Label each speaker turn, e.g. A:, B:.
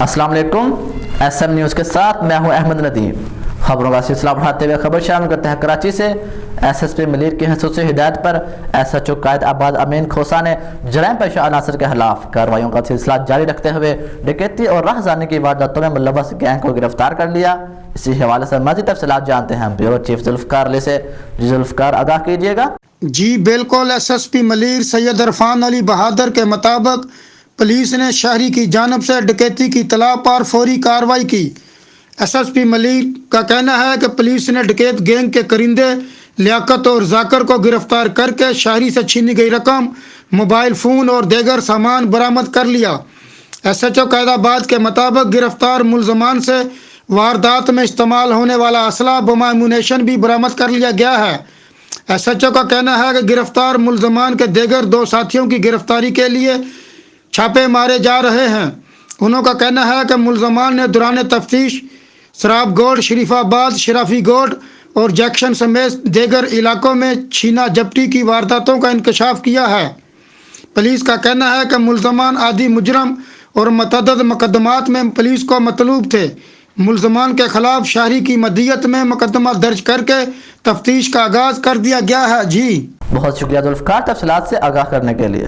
A: السلام علیکم، S M news کے ساتھ میں ہوں احمد ندیم۔ خبروں کا سلسلہ بڑھاتے ہوئے خبر شامل کرتے ہیں کراچی سے۔ ایس ایس پی ملیر کی خصوصی ہدایت پر ایس ایچ او قائد آباد امین کھوسا نے جرائم پیشہ عناصر کے خلاف کارروائیوں کا سلسلہ جاری رکھتے ہوئے ڈکیتی اور راہزنی کی وارداتوں میں ملوث گینگ کو گرفتار کر لیا۔ اسی حوالے سے مزید تفصیلات جانتے ہیں بیورو چیف ذوالفقار علی سے۔ جی ذوالفقار، آگاہ کیجیے گا۔
B: جی بالکل، ایس ایس پی ملیر سید عرفان علی بہادر کے مطابق پولیس نے شہری کی جانب سے ڈکیتی کی اطلاع پر فوری کارروائی کی۔ ایس ایس پی ملیر کا کہنا ہے کہ پولیس نے ڈکیت گینگ کے کرندے لیاقت اور ذاکر کو گرفتار کر کے شہری سے چھینی گئی رقم، موبائل فون اور دیگر سامان برآمد کر لیا۔ ایس ایچ او قائد آباد کے مطابق گرفتار ملزمان سے واردات میں استعمال ہونے والا اسلحہ بم ایمونیشن بھی برآمد کر لیا گیا ہے۔ ایس ایچ او کا کہنا ہے کہ گرفتار ملزمان کے دیگر 2 ساتھیوں کی گرفتاری کے لیے چھاپے مارے جا رہے ہیں۔ انہوں کا کہنا ہے کہ ملزمان نے دوران تفتیش سراب گوڈ، شریف آباد، شرافی گوڈ اور جیکشن سمیت دیگر علاقوں میں چھینا جپٹی کی وارداتوں کا انکشاف کیا ہے۔ پولیس کا کہنا ہے کہ ملزمان عادی مجرم اور متعدد مقدمات میں پولیس کو مطلوب تھے۔ ملزمان کے خلاف شہری کی مدیت میں مقدمہ درج کر کے تفتیش کا آغاز کر دیا گیا ہے۔ جی
A: بہت شکریہ ذوالفقار، تفصیلات سے آگاہ کرنے کے لیے۔